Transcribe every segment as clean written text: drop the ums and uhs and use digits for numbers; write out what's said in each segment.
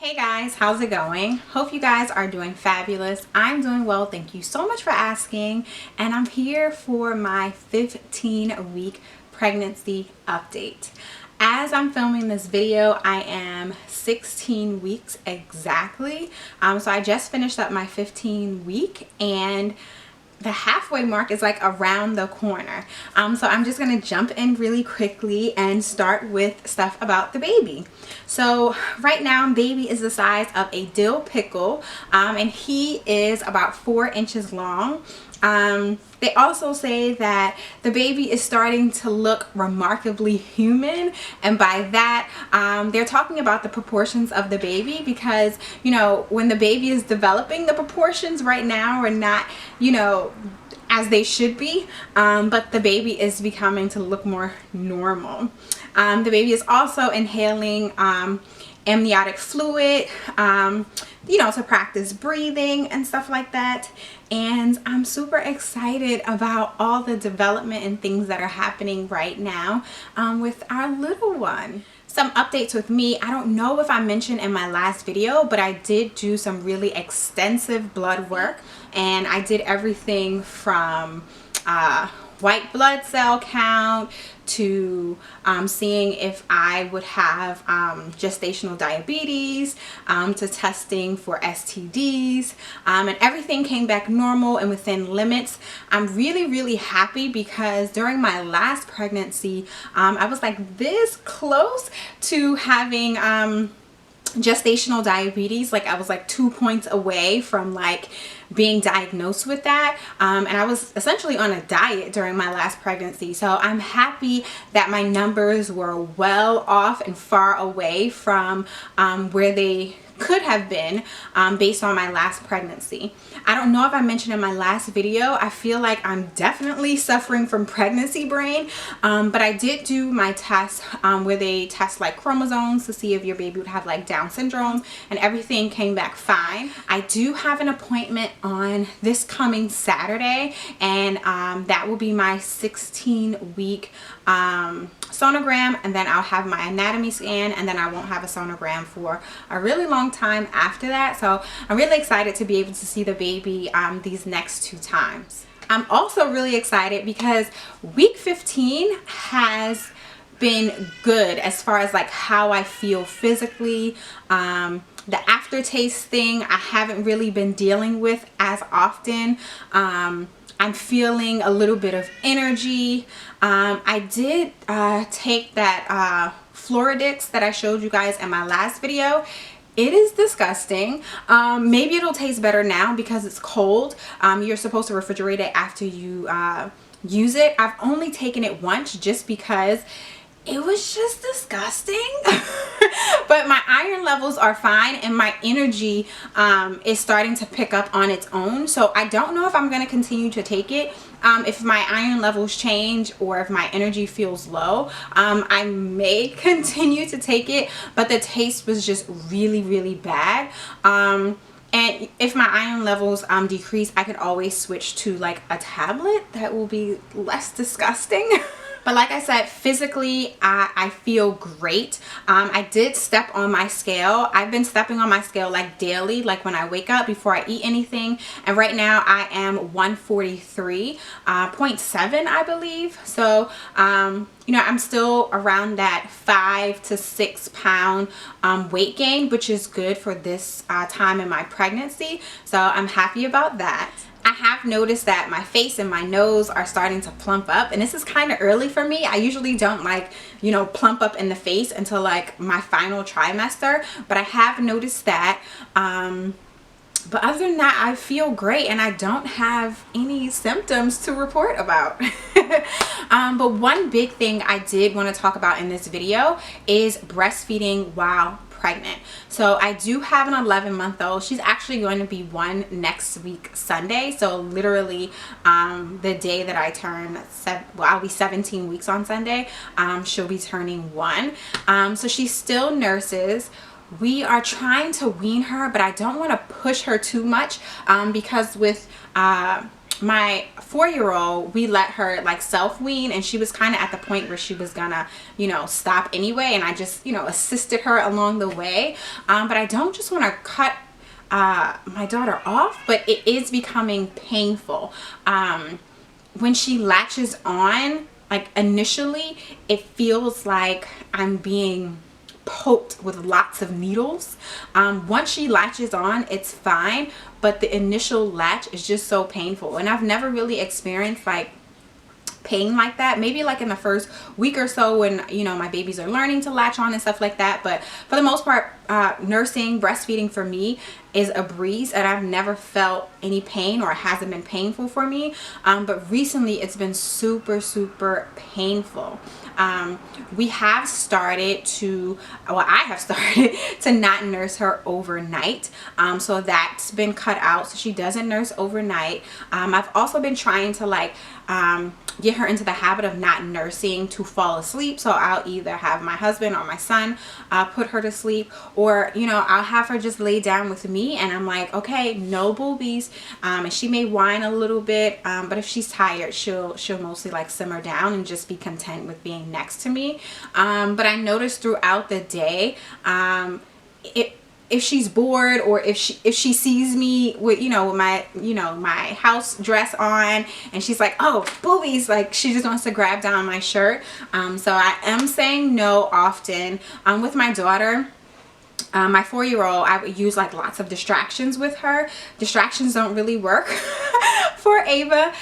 Hey guys, how's it going? Hope you guys are doing fabulous. I'm doing well, thank you so much for asking, and I'm here for my 15-week pregnancy update. As I'm filming this video, I am 16 weeks exactly. So I just finished up my 15 week, and the halfway mark is like around the corner. So I'm just gonna jump in really quickly and start with stuff about the baby. So right now, baby is the size of a dill pickle, and he is about 4 inches long. They also say that the baby is starting to look remarkably human, and by that they're talking about the proportions of the baby, because you know, when the baby is developing, the proportions right now are not, you know, as they should be, but the baby is becoming to look more normal. The baby is also inhaling amniotic fluid, you know, to practice breathing and stuff like that. And I'm super excited about all the development and things that are happening right now with our little one. Some updates with me. I don't know if I mentioned in my last video, but I did do some really extensive blood work, and I did everything from white blood cell count to seeing if I would have gestational diabetes, to testing for STDs, and everything came back normal and within limits. I'm really happy, because during my last pregnancy I was like this close to having gestational diabetes. Like I was like 2 points away from like being diagnosed with that, and I was essentially on a diet during my last pregnancy. So I'm happy that my numbers were well off and far away from where they could have been based on my last pregnancy. I don't know if I mentioned in my last video, I feel like I'm definitely suffering from pregnancy brain, but I did do my test where they test like chromosomes to see if your baby would have like Down syndrome, and everything came back fine. I do have an appointment on this coming Saturday, and that will be my 16-week sonogram, and then I'll have my anatomy scan, and then I won't have a sonogram for a really long time after that. So I'm really excited to be able to see the baby these next 2 times. I'm also really excited because week 15 has been good as far as like how I feel physically. The aftertaste thing I haven't really been dealing with as often. I'm feeling a little bit of energy. I did take that Floridix that I showed you guys in my last video. It is disgusting. Maybe it'll taste better now because it's cold. You're supposed to refrigerate it after you use it. I've only taken it once just because it was just disgusting. But my iron levels are fine, and my energy is starting to pick up on its own. So I don't know if I'm going to continue to take it. If my iron levels change or if my energy feels low, I may continue to take it, but the taste was just really bad. And if my iron levels decrease, I could always switch to like a tablet that will be less disgusting. But like I said, physically, I feel great. I did step on my scale. I've been stepping on my scale like daily, like when I wake up before I eat anything. And right now I am 143.7, I believe. So, you know, I'm still around that 5 to 6 pound weight gain, which is good for this time in my pregnancy. So I'm happy about that. I have noticed that my face and my nose are starting to plump up, and this is kind of early for me. I usually don't like, you know, plump up in the face until like my final trimester, but I have noticed that. But other than that, I feel great, and I don't have any symptoms to report about. But one big thing I did want to talk about in this video is breastfeeding while pregnant. So I do have an 11-month-old. She's actually going to be 1 next week Sunday. So literally the day that I turn I'll be 17 weeks on Sunday. She'll be turning 1. So she still nurses. We are trying to wean her, but I don't want to push her too much because with my 4-year-old, we let her like self-wean, and she was kind of at the point where she was gonna, you know, stop anyway, and I just, you know, assisted her along the way. But I don't just want to cut my daughter off, but it is becoming painful. When she latches on, like initially it feels like I'm being poked with lots of needles. Once she latches on, it's fine, but the initial latch is just so painful, and I've never really experienced like pain like that. Maybe like in the first week or so when, you know, my babies are learning to latch on and stuff like that, but for the most part, nursing, breastfeeding for me is a breeze, and I've never felt any pain, or it hasn't been painful for me. But recently it's been super painful. We have started to, well, I have started to not nurse her overnight. So that's been cut out, so she doesn't nurse overnight. I've also been trying to like get her into the habit of not nursing to fall asleep. So I'll either have my husband or my son put her to sleep, or, you know, I'll have her just lay down with me, and I'm like, okay, no boobies. And she may whine a little bit, but if she's tired, she'll mostly like simmer down and just be content with being next to me. But I noticed throughout the day, if she's bored, or if she sees me with, you know, with my, you know, my house dress on, and she's like, oh, boobies, like she just wants to grab down my shirt. So I am saying no often. With my daughter, my 4-year-old, I would use like lots of distractions with her. Distractions don't really work for Ava.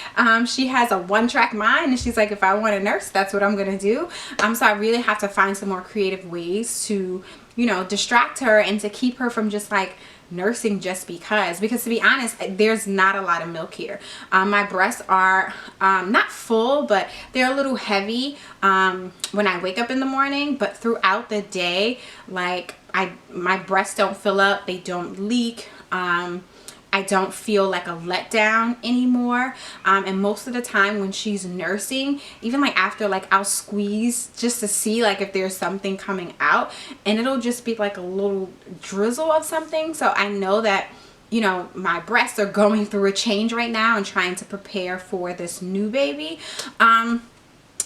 She has a one-track mind, and she's like, if I want to nurse, that's what I'm gonna do. So I really have to find some more creative ways to, you know, distract her and to keep her from just like nursing just because to be honest, there's not a lot of milk here. My breasts are not full, but they're a little heavy when I wake up in the morning, but throughout the day, like my breasts don't fill up, they don't leak. I don't feel like a letdown anymore. And most of the time when she's nursing, even like after, like I'll squeeze just to see like if there's something coming out, and it'll just be like a little drizzle of something. So I know that, you know, my breasts are going through a change right now and trying to prepare for this new baby.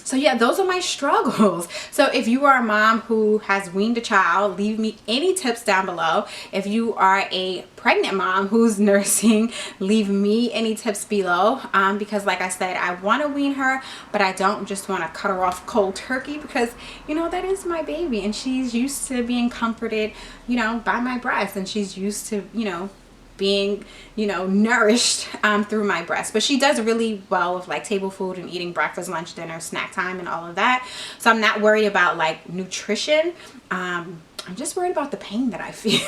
So yeah, those are my struggles. So if you are a mom who has weaned a child, leave me any tips down below. If you are a pregnant mom who's nursing, leave me any tips below. Because like I said, I want to wean her, but I don't just want to cut her off cold turkey, because, you know, that is my baby, and she's used to being comforted, you know, by my breast, and she's used to, you know, being, you know, nourished through my breast. But she does really well with like table food and eating breakfast, lunch, dinner, snack time, and all of that. So I'm not worried about like nutrition. I'm just worried about the pain that I feel.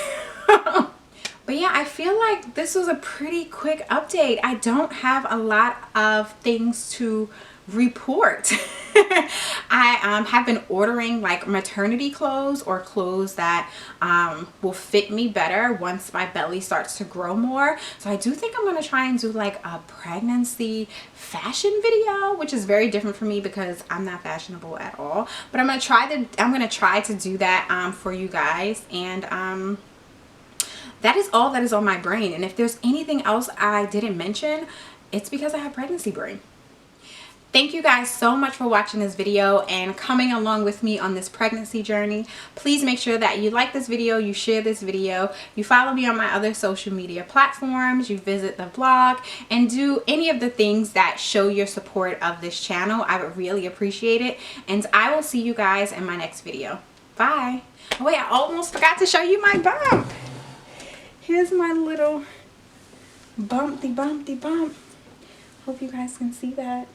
But yeah, I feel like this was a pretty quick update. I don't have a lot of things to report. I have been ordering like maternity clothes, or clothes that will fit me better once my belly starts to grow more. So I do think I'm going to try and do like a pregnancy fashion video, which is very different for me because I'm not fashionable at all. But I'm going to try to do that for you guys. And that is all that is on my brain. And if there's anything else I didn't mention, it's because I have pregnancy brain. Thank you guys so much for watching this video and coming along with me on this pregnancy journey. Please make sure that you like this video, you share this video, you follow me on my other social media platforms, you visit the blog, and do any of the things that show your support of this channel. I would really appreciate it. And I will see you guys in my next video. Bye. Oh wait, I almost forgot to show you my bump. Here's my little bumpty bump. Hope you guys can see that.